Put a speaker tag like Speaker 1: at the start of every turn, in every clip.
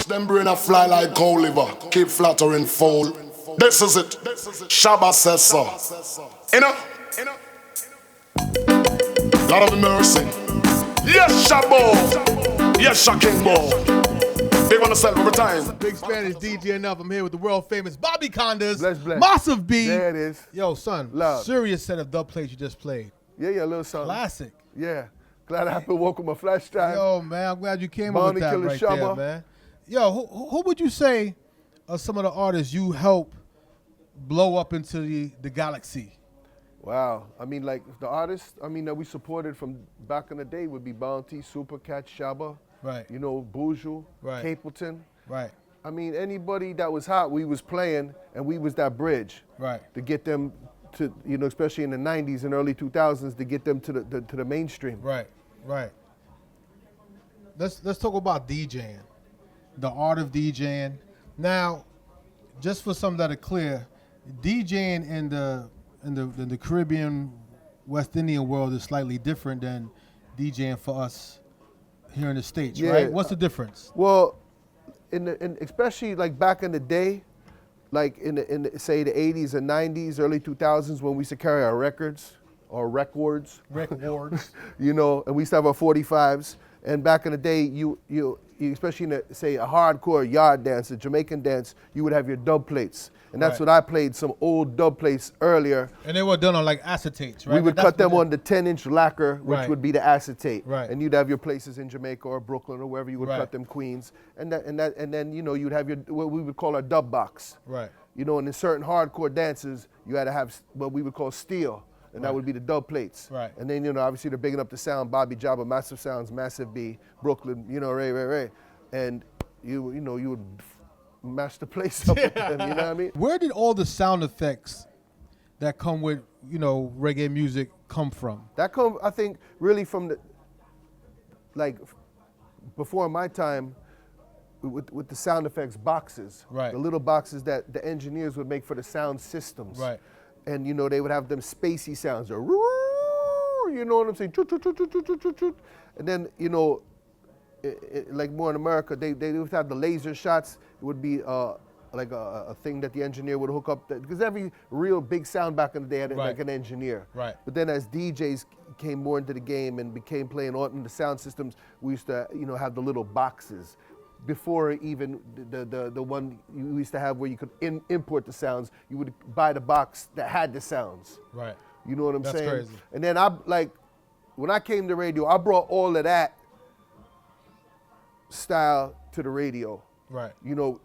Speaker 1: Them brain a fly like cow liver, keep flattering foal. This is it. Shabba says so. Enuff. Lord of mercy. Yes, Shabbo. Yes, Shakingbo. Big on the set every time.
Speaker 2: Big Spanish DJ Enuff. I'm here with the world famous Bobby Konders.
Speaker 3: Bless.
Speaker 2: Massive B.
Speaker 3: There it is.
Speaker 2: Yo, son.
Speaker 3: Love.
Speaker 2: Serious set of Dubplates you just played.
Speaker 3: Yeah, little something.
Speaker 2: Classic.
Speaker 3: Yeah. Glad I happened woke up my flash time.
Speaker 2: Yo, man, I'm glad you came up with that right there, man. Yo, who would you say are some of the artists you helped blow up into the galaxy?
Speaker 3: Wow. I mean, like, the artists, that we supported from back in the day would be Bounty, Supercat, Shabba.
Speaker 2: Right.
Speaker 3: You know, Boujou,
Speaker 2: right.
Speaker 3: Capleton.
Speaker 2: Right.
Speaker 3: I mean, anybody that was hot, we was playing, and we was that bridge.
Speaker 2: Right.
Speaker 3: To get them to, especially in the 90s and early 2000s, to get them to the mainstream.
Speaker 2: Right. Let's talk about DJing. The art of DJing. Now, just for some that are clear, DJing in the Caribbean, West Indian world is slightly different than DJing for us here in the States, right? What's the difference?
Speaker 3: Well, especially like back in the day, like in say the 80s and 90s, early 2000s, when we used to carry our records or records, and we used to have our 45s. And back in the day, you especially in say a hardcore yard dance, a Jamaican dance, you would have your dub plates. And that's what I played, some old dub plates earlier.
Speaker 2: And they were done on like acetates, right?
Speaker 3: We would cut them on the 10-inch lacquer, which would be the acetate.
Speaker 2: Right.
Speaker 3: And you'd have your places in Jamaica or Brooklyn or wherever you would cut them, Queens. And then you'd have your what we would call our dub box.
Speaker 2: Right.
Speaker 3: And in certain hardcore dances, you had to have what we would call steel. And that would be the dub plates.
Speaker 2: Right.
Speaker 3: And then, obviously they're bigging up the sound, Bobby Jabba, Massive Sounds, Massive B, Brooklyn, Ray. And you would mash the place up with them, you know what I mean?
Speaker 2: Where did all the sound effects that come with, reggae music come from?
Speaker 3: That come, I think, really from before my time, with the sound effects boxes.
Speaker 2: Right.
Speaker 3: The little boxes that the engineers would make for the sound systems.
Speaker 2: Right.
Speaker 3: And they would have them spacey sounds, or you know what I'm saying? And then like more in America, they would have the laser shots. It would be like a thing that the engineer would hook up, because every real big sound back in the day had like an engineer.
Speaker 2: Right.
Speaker 3: But then as DJs came more into the game and became playing on the sound systems, we used to have the little boxes. Before even the one you used to have where you could import the sounds, you would buy the box that had the sounds.
Speaker 2: Right.
Speaker 3: You know what I'm saying?
Speaker 2: That's crazy.
Speaker 3: And then when I came to radio, I brought all of that style to the radio.
Speaker 2: Right.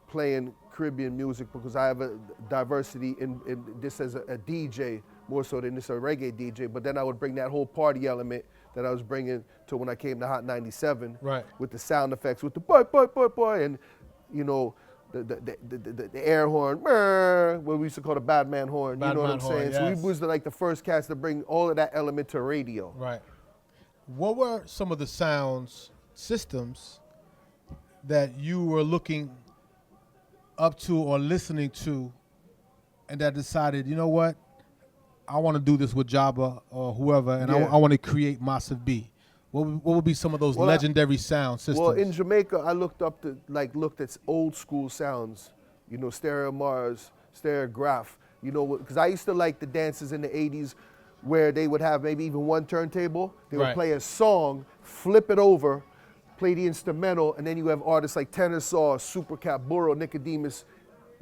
Speaker 3: Playing Caribbean music, because I have a diversity in this as a DJ more so than this a reggae DJ. But then I would bring that whole party element that I was bringing to when I came to Hot 97,
Speaker 2: right, with
Speaker 3: the sound effects, with the boy, and the air horn, what we used to call the bad man horn. You know what I'm saying?
Speaker 2: Yes.
Speaker 3: So we was the first cats to bring all of that element to radio.
Speaker 2: Right. What were some of the sounds systems that you were looking up to or listening to, and that decided, you know what, I want to do this with Jabba or whoever, and I want to create Massive B? What would be some of those legendary sound systems?
Speaker 3: Well, in Jamaica, I looked at old school sounds, Stereo Mars, Stereograph, because I used to like the dances in the 80s where they would have maybe even one turntable. They would play a song, flip it over, play the instrumental, and then you have artists like Tenor Saw, Supercat, Burro, Nicodemus,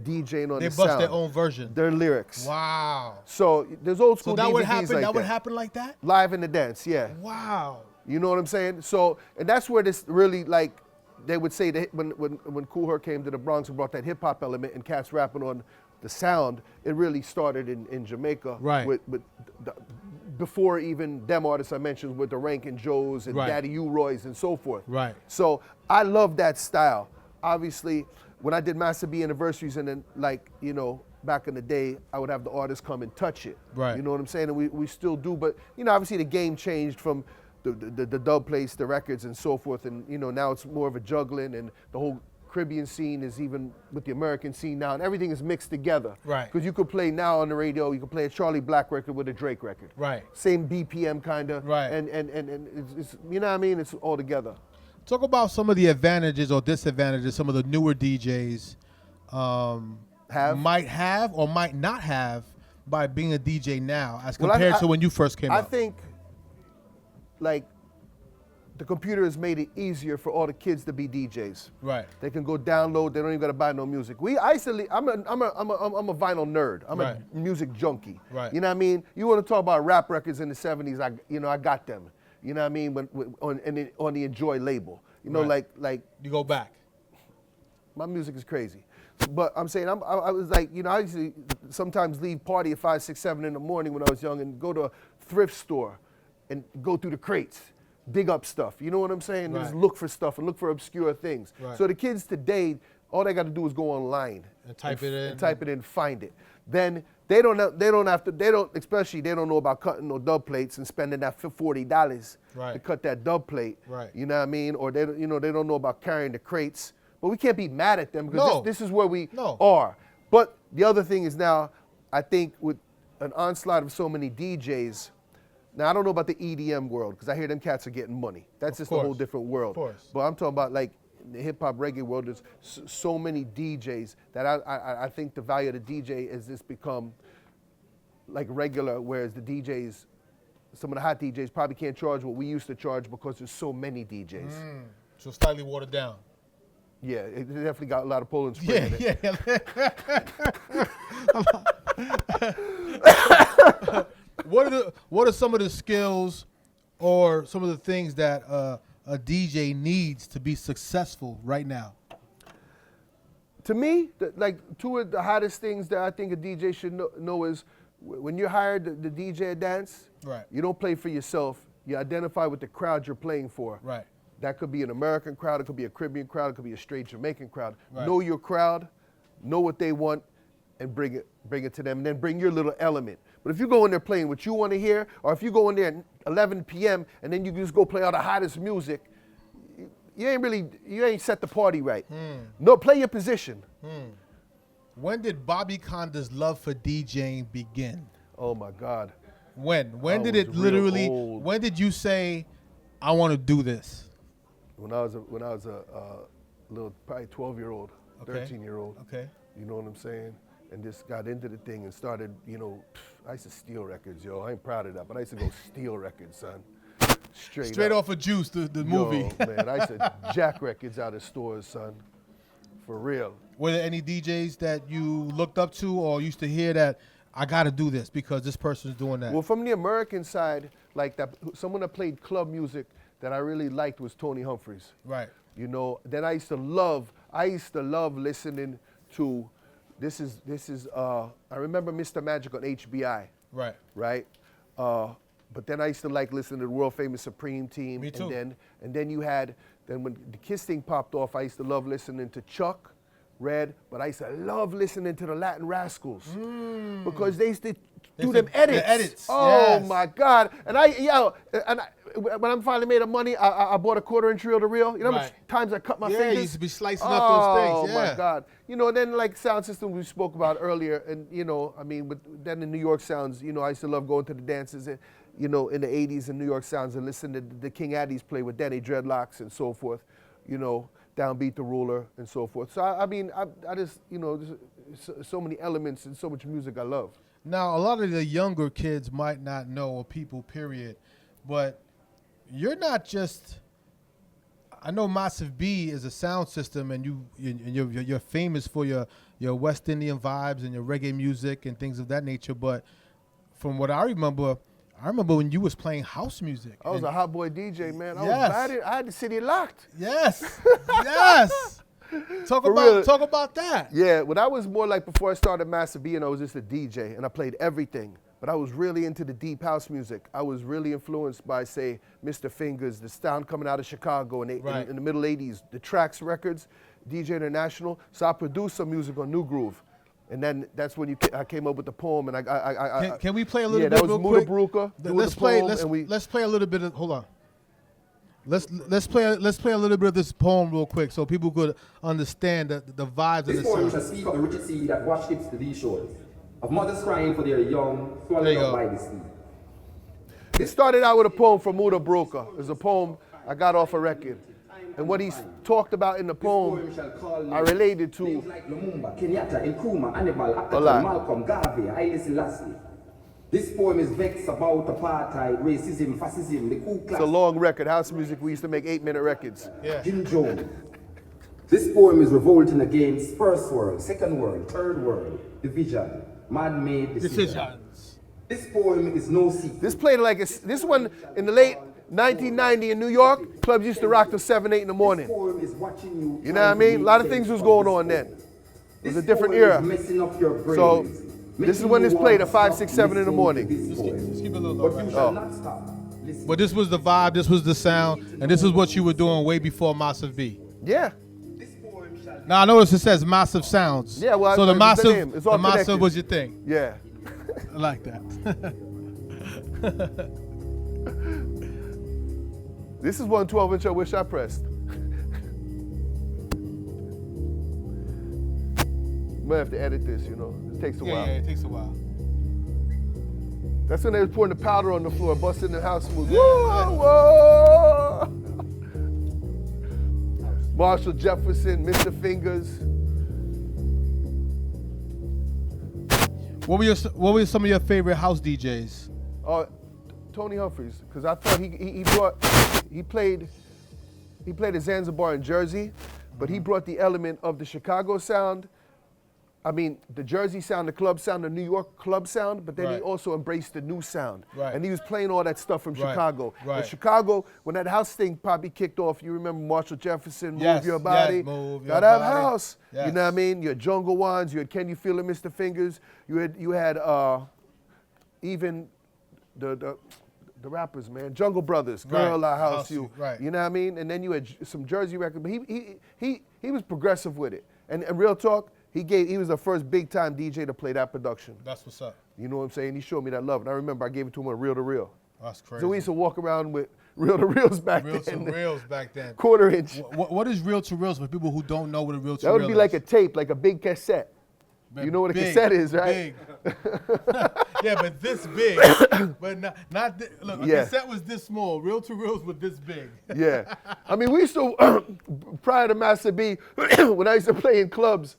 Speaker 3: DJing on the sound.
Speaker 2: They bust their own version.
Speaker 3: Their lyrics.
Speaker 2: Wow.
Speaker 3: So there's old school DVDs
Speaker 2: would happen.
Speaker 3: like
Speaker 2: that would happen like that.
Speaker 3: Live in the dance, yeah.
Speaker 2: Wow.
Speaker 3: You know what I'm saying? So, and that's where this really they would say that when Kool Herc came to the Bronx and brought that hip hop element and cats rapping on the sound, it really started in Jamaica.
Speaker 2: Right.
Speaker 3: Before even them artists I mentioned with the Rankin Joes and Daddy U-Roys and so forth.
Speaker 2: Right.
Speaker 3: So I love that style. Obviously, when I did Master B anniversaries and then back in the day, I would have the artists come and touch it.
Speaker 2: Right.
Speaker 3: You know what I'm saying? And we still do, but obviously the game changed from the dub plates, the records and so forth, and now it's more of a juggling, and the whole Caribbean scene is even with the American scene now, and everything is mixed together.
Speaker 2: Right.
Speaker 3: Because you could play now on the radio, you could play a Charlie Black record with a Drake record.
Speaker 2: Right.
Speaker 3: Same BPM kind of.
Speaker 2: Right.
Speaker 3: And it's, you know what I mean? It's all together.
Speaker 2: Talk about some of the advantages or disadvantages some of the newer DJs might have or might not have by being a DJ now as compared to when you first came out.
Speaker 3: I think, like, the computer has made it easier for all the kids to be DJs.
Speaker 2: Right.
Speaker 3: They can go download. They don't even got to buy no music. I'm a vinyl nerd. I'm a music junkie.
Speaker 2: Right.
Speaker 3: You know what I mean? You want to talk about rap records in the '70s? I got them. You know what I mean? On the Enjoy label. You know, like
Speaker 2: you go back.
Speaker 3: My music is crazy. But I'm saying, I was like, you know, I used to sometimes leave party at 5, 6, 7 in the morning when I was young and go to a thrift store and go through the crates, dig up stuff. You know what I'm saying?
Speaker 2: Right.
Speaker 3: Just look for stuff and look for obscure things.
Speaker 2: Right.
Speaker 3: So the kids today, all they got to do is go online
Speaker 2: and type it in.
Speaker 3: And type it in, find it. Then they don't know about cutting no dub plates and spending that $40 to cut that dub plate.
Speaker 2: Right.
Speaker 3: You know what I mean? Or they don't know about carrying the crates. But we can't be mad at them because this is where we are. But the other thing is now, I think with an onslaught of so many DJs, now I don't know about the EDM world because I hear them cats are getting money. That's just a whole different world. Of course. But I'm talking about like in the hip hop reggae world, there's so many DJs that I think the value of the DJ has just become like regular, whereas the DJs, some of the hot DJs probably can't charge what we used to charge because there's so many DJs.
Speaker 2: So slightly watered down.
Speaker 3: Yeah, it definitely got a lot of Poland spray in it.
Speaker 2: What are some of the skills or some of the things that a DJ needs to be successful right now?
Speaker 3: To me, two of the hottest things that I think a DJ should know is when you're hired the DJ at dance, you don't play for yourself. You identify with the crowd you're playing for.
Speaker 2: Right.
Speaker 3: That could be an American crowd, it could be a Caribbean crowd, it could be a straight Jamaican crowd. Right. Know your crowd, know what they want, and bring it to them, and then bring your little element. But if you go in there playing what you want to hear, or if you go in there at 11 p.m. and then you just go play all the hottest music, you ain't set the party right. No, play your position.
Speaker 2: When did Bobby Konders' love for DJing begin?
Speaker 3: Oh my God.
Speaker 2: When did it literally? When did you say, "I want to do this"?
Speaker 3: When I was a little, probably 12-year-old, 13-year-old. Okay. You know what I'm saying? And just got into the thing and started, I used to steal records, yo. I ain't proud of that, but I used to go steal records, son. Straight
Speaker 2: off of Juice, the movie.
Speaker 3: Man, I used to jack records out of stores, son. For real.
Speaker 2: Were there any DJs that you looked up to or used to hear that, I got to do this because this person's doing that?
Speaker 3: Well, from the American side, like that, someone that played club music that I really liked was Tony Humphries.
Speaker 2: Right.
Speaker 3: Then I used to love listening to, I remember Mr. Magic on HBI. Right. Right? But then I used to like listening to the world famous Supreme Team. Me too. And then when the Kiss thing popped off, I used to love listening to Chuck, Red, but I used to love listening to the Latin Rascals because they used to do them edits. The edits. Oh my God! And when I finally made the money, I bought a 1/4-inch reel to reel. You know how much times I cut my fingers? Yeah,
Speaker 2: you used to be slicing up those things.
Speaker 3: Oh my God! Then like sound system we spoke about earlier, and then the New York sounds. I used to love going to the dances, and in the '80s in New York sounds and listen to the King Addies play with Danny Dreadlocks and so forth. Downbeat the Ruler and so forth. So I just there's so many elements and so much music I love.
Speaker 2: Now a lot of the younger kids might not know, or people, period, but you're not just. I know Massive B is a sound system, and you're famous for your West Indian vibes and your reggae music and things of that nature. But from what I remember when you was playing house music.
Speaker 3: I was a hot boy DJ, man. I had the city locked.
Speaker 2: Yes, yes. Talk about that.
Speaker 3: Yeah, when I was more like before I started Massive B, and I was just a DJ, and I played everything. But I was really into the deep house music. I was really influenced by, say, Mr. Fingers, the sound coming out of Chicago in the middle '80s, the Trax Records, DJ International. So I produced some music on New Groove. And then that's when I came up with the poem, and
Speaker 2: can we play a little bit
Speaker 3: real quick?
Speaker 2: Let's play a little bit of. Hold on. Let's play a little bit of this poem real quick so people could understand the vibes of the
Speaker 4: This poem
Speaker 2: sound.
Speaker 4: shall speak of the rigid sea that washed ships to these shores, of mothers crying for their young, swallowed up by the sea.
Speaker 3: It started out with a poem from Muda Broka. It's a poem I got off a record. And what he's talked about in the poem, I related to
Speaker 4: names like Lumumba, Kenyatta, Nkrumah, Hannibal,
Speaker 3: a
Speaker 4: Akaton,
Speaker 3: lot.
Speaker 4: Malcolm, Garvey, Haile Selassie. This poem is vexed about apartheid, racism, fascism, the Ku
Speaker 3: It's a
Speaker 4: Klux,
Speaker 3: long record. House music, we used to make 8-minute records.
Speaker 2: Yeah.
Speaker 4: Jim Jones. This poem is revolting against first world, second world, third world, division, man-made decisions. This poem is no secret.
Speaker 3: This played like this one in the late 1990 in New York. Clubs used to rock till 7, 8 in the morning.
Speaker 4: This poem is watching you.
Speaker 3: You know what I mean? A lot of things was going on then. It was a different era.
Speaker 4: Messing up your brains.
Speaker 3: So this is when this played at 5, 6, 7 in the morning.
Speaker 2: Let's keep it a little low.
Speaker 4: But you
Speaker 2: Right?
Speaker 4: shall not stop. Listen.
Speaker 2: But this was the vibe, this was the sound, and this is what you were doing way before Massive B.
Speaker 3: Yeah.
Speaker 4: This poem shall
Speaker 2: Now I notice it says Massive Sounds.
Speaker 3: Yeah, well,
Speaker 2: so the
Speaker 3: it's the
Speaker 2: Massive,
Speaker 3: name. It's all
Speaker 2: the Massive
Speaker 3: connected.
Speaker 2: was your thing.
Speaker 3: Yeah.
Speaker 2: I like that.
Speaker 3: This is one 12-inch I wish I pressed. Might have to edit this, you know. It takes a
Speaker 2: Yeah,
Speaker 3: while.
Speaker 2: yeah, it takes a while.
Speaker 3: That's when they was pouring the powder on the floor, busting the house moves.
Speaker 2: Yeah,
Speaker 3: Whoa, whoa. Marshall Jefferson, Mr. Fingers.
Speaker 2: What were some of your favorite house DJs?
Speaker 3: Tony Humphries, because I thought he played at Zanzibar and Jersey, but he brought the element of the Chicago sound. I mean, the Jersey sound, the club sound, the New York club sound, but then he
Speaker 2: Right.
Speaker 3: also embraced the new sound.
Speaker 2: Right.
Speaker 3: And he was playing all that stuff from
Speaker 2: Right.
Speaker 3: Chicago.
Speaker 2: Right.
Speaker 3: In Chicago, when that house thing probably kicked off, you remember Marshall Jefferson,
Speaker 2: Yes,
Speaker 3: Move Your
Speaker 2: yes,
Speaker 3: Body,
Speaker 2: Move Your
Speaker 3: Gotta Have
Speaker 2: Body.
Speaker 3: House.
Speaker 2: Yes.
Speaker 3: You know what I mean? You had Jungle Ones, you had Can You Feel It, Mr. Fingers, you had even the rappers, man, Jungle Brothers, Girl,
Speaker 2: Right.
Speaker 3: I House You.
Speaker 2: Right.
Speaker 3: You know what I mean? And then you had some Jersey records, but he was progressive with it. And real talk, he was the first big time DJ to play that production.
Speaker 2: That's what's up.
Speaker 3: You know what I'm saying? He showed me that love, and I remember I gave it to him on Reel to Reel.
Speaker 2: That's crazy.
Speaker 3: So we used to walk around with Reel to Reels back
Speaker 2: Reels to
Speaker 3: then.
Speaker 2: reels back then.
Speaker 3: Quarter inch.
Speaker 2: What is reel to reels for people who don't know what a reel to
Speaker 3: That
Speaker 2: reel
Speaker 3: would be
Speaker 2: is?
Speaker 3: like a tape, like a big cassette. You know what a
Speaker 2: Big,
Speaker 3: cassette is, right?
Speaker 2: Big. Yeah, but this big. But not look, a
Speaker 3: Yeah.
Speaker 2: cassette was this small. Reel to reels was this big.
Speaker 3: Yeah. I mean, we used to, prior to Master B, when I used to play in clubs,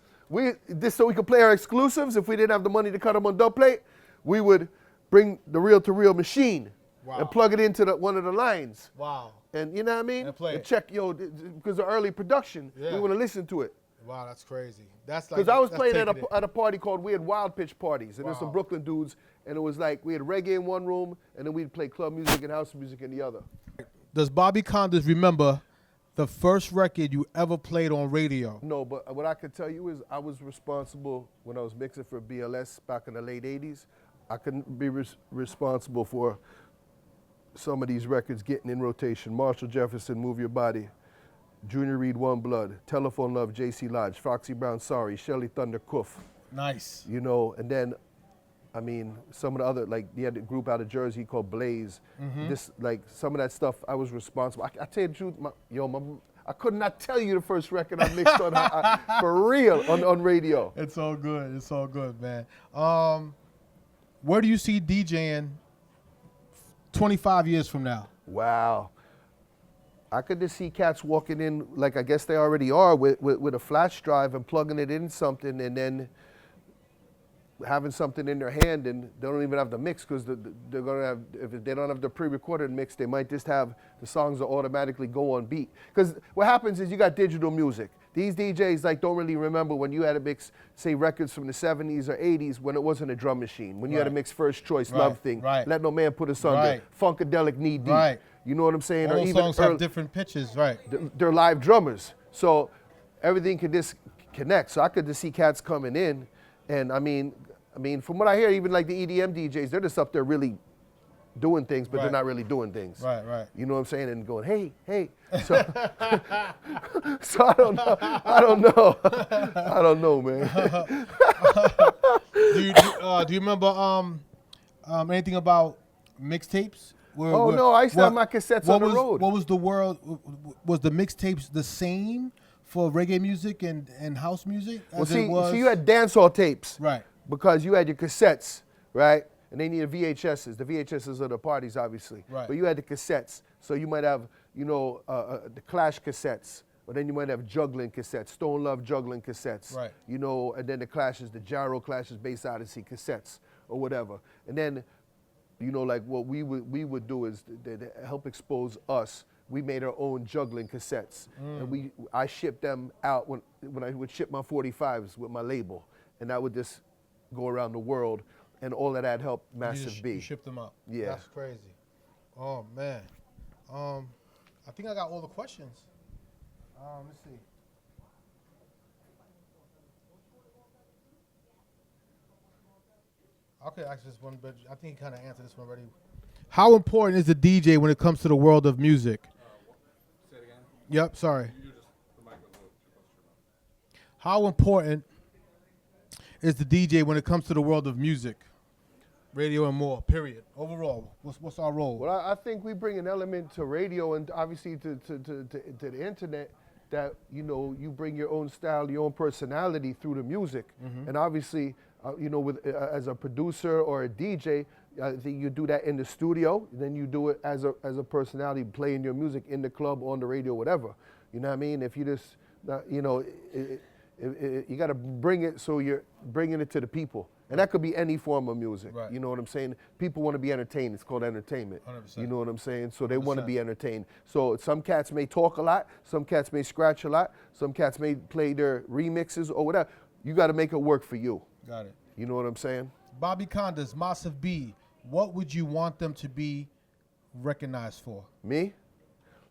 Speaker 3: so we could play our exclusives, if we didn't have the money to cut them on Dubplate, we would bring the reel-to-reel machine
Speaker 2: Wow.
Speaker 3: and plug it into one of the lines.
Speaker 2: Wow.
Speaker 3: And you know what I mean?
Speaker 2: And play it.
Speaker 3: check, because of early production,
Speaker 2: Yeah.
Speaker 3: we want to listen to it.
Speaker 2: Wow, that's crazy. That's like
Speaker 3: Because I was
Speaker 2: that's
Speaker 3: playing at
Speaker 2: taking it.
Speaker 3: a party called, we had Wild Pitch parties, and there's some
Speaker 2: Wow.
Speaker 3: Brooklyn dudes, and it was like, we had reggae in one room, and then we'd play club music and house music in the other.
Speaker 2: Does Bobby Konders remember the first record you ever played on radio?
Speaker 3: No, but what I could tell you is I was responsible when I was mixing for BLS back in the late 80s. I couldn't be responsible for some of these records getting in rotation. Marshall Jefferson, Move Your Body. Junior Reed, One Blood. Telephone Love, J.C. Lodge. Foxy Brown, Sorry. Shelly Thunder, Koof.
Speaker 2: Nice.
Speaker 3: You know, and then, I mean, some of the other, like, he had a group out of Jersey called Blaze. This, like, some of that stuff, I was responsible. I tell you the truth, I could not tell you the first record I mixed on, for real, on radio.
Speaker 2: It's all good. It's all good, man. Where do you see DJing 25 years from now?
Speaker 3: Wow. I could just see cats walking in, like I guess they already are, with a flash drive and plugging it in something and then having something in their hand, and they don't even have the mix because they're going to have, if they don't have the pre-recorded mix, they might just have the songs that automatically go on beat. Because what happens is you got digital music. These DJs like don't really remember when you had to mix, say, records from the 70s or 80s when it wasn't a drum machine, when you had to mix First Choice,
Speaker 2: Right.
Speaker 3: Love Thing,
Speaker 2: Right.
Speaker 3: Let No Man Put Us Under,
Speaker 2: Right.
Speaker 3: Funkadelic, Knee Deep.
Speaker 2: Right.
Speaker 3: You know what I'm saying?
Speaker 2: All
Speaker 3: Or
Speaker 2: those
Speaker 3: even
Speaker 2: songs
Speaker 3: early-
Speaker 2: have different pitches, right?
Speaker 3: they're live drummers, so everything can just connect. So I could just see cats coming in, and I mean, from what I hear, even like the EDM DJs, they're just up there really doing things, but
Speaker 2: Right.
Speaker 3: they're not really doing things.
Speaker 2: Right, right.
Speaker 3: You know what I'm saying? And going, hey, hey. So, so I don't know. I don't know, man.
Speaker 2: Do you remember anything about mixtapes?
Speaker 3: No, I used to have my cassettes on the road.
Speaker 2: What was the world? Was the mixtapes the same for reggae music and house music?
Speaker 3: See, you had dancehall tapes.
Speaker 2: Right.
Speaker 3: Because you had your cassettes, right? And they needed VHSs. The VHSs are the parties, obviously.
Speaker 2: Right.
Speaker 3: But you had the cassettes. So you might have, the Clash cassettes. Or then you might have juggling cassettes, Stone Love juggling cassettes.
Speaker 2: Right.
Speaker 3: And then the Clashes, the Gyro Clashes, Bass Odyssey cassettes or whatever. And then, like what we would do is to help expose us. We made our own juggling cassettes. And I shipped them out when I would ship my 45s with my label. And I would just go around the world, and all of that helped Massive B.
Speaker 2: You shipped them out.
Speaker 3: Yeah.
Speaker 2: That's crazy. Oh, man. I think I got all the questions. Let's see. Okay, actually this one, but I think you kind of answered this one already. How important is the DJ when it comes to the world of music?
Speaker 5: Say it again?
Speaker 2: Yep, sorry. How important is the DJ when it comes to the world of music? Radio and more, period. Overall, what's our role?
Speaker 3: Well, I think we bring an element to radio and obviously to the internet that, you bring your own style, your own personality through the music. And obviously, as a producer or a DJ, I think you do that in the studio, then you do it as a personality, playing your music in the club, on the radio, whatever. You know what I mean? If you just, you got to bring it so you're bringing it to the people. And that could be any form of music.
Speaker 2: Right.
Speaker 3: You know what I'm saying? People want to be entertained. It's called entertainment.
Speaker 2: 100%.
Speaker 3: You know what I'm saying? So they want to be entertained. So some cats may talk a lot. Some cats may scratch a lot. Some cats may play their remixes or whatever. You got to make it work for you.
Speaker 2: Got it.
Speaker 3: You know what I'm saying?
Speaker 2: Bobby Konders, Massive B, what would you want them to be recognized for?
Speaker 3: Me?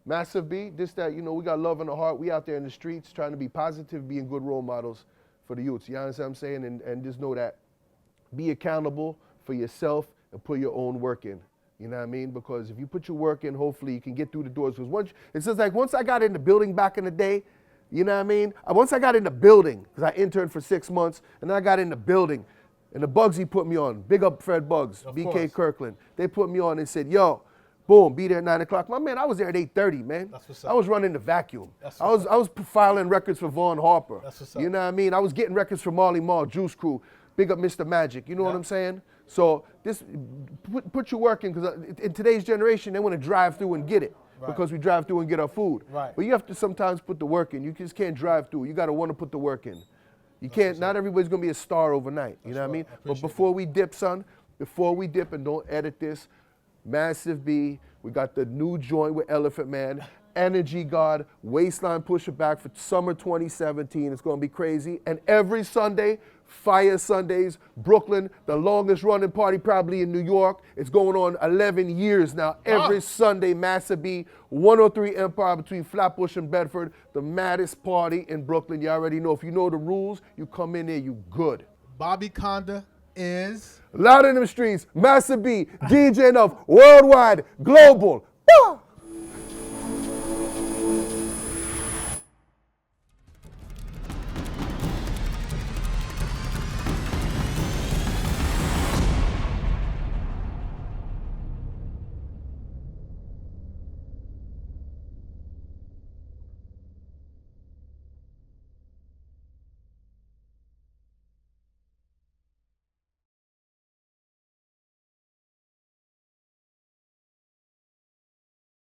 Speaker 3: Massive B, that, we got love in the heart. We out there in the streets trying to be positive, being good role models for the youths. You understand what I'm saying? And just know that. Be accountable for yourself and put your own work in. You know what I mean? Because if you put your work in, hopefully you can get through the doors. Because once I got in the building back in the day, you know what I mean? Once I got in the building, because I interned for 6 months, and then I got in the building, and the Bugsy put me on. Big up Fred Bugs, BK Kirkland. They put me on and said, yo, boom, be there at 9 o'clock. My man, I was there at 8:30, man.
Speaker 2: That's what's up.
Speaker 3: I was running the vacuum. I was filing records for Vaughn Harper.
Speaker 2: That's what's up.
Speaker 3: You know what I mean? I was getting records for Marley Marl, Juice Crew, Big up Mr. Magic. You know what I'm saying? So this put your work in, because in today's generation, they want to drive through and get it. Right. Because we drive through and get our food.
Speaker 2: Right.
Speaker 3: But you have to sometimes put the work in. You just can't drive through. You got to want to put the work in. You can't, not everybody's going to be a star overnight. You know what I mean? But before we dip, son, and don't edit this, Massive B, we got the new joint with Elephant Man, Energy God, Waistline Pusher Back for summer 2017. It's going to be crazy. And every Sunday, Fire Sundays, Brooklyn, the longest running party probably in New York. It's going on 11 years now. Every Sunday, Massive B, 103 Empire between Flatbush and Bedford, the maddest party in Brooklyn. You already know. If you know the rules, you come in there, you good.
Speaker 2: Bobby Konders is...
Speaker 3: Loud in the streets, Massive B, DJ Enuff, worldwide, global.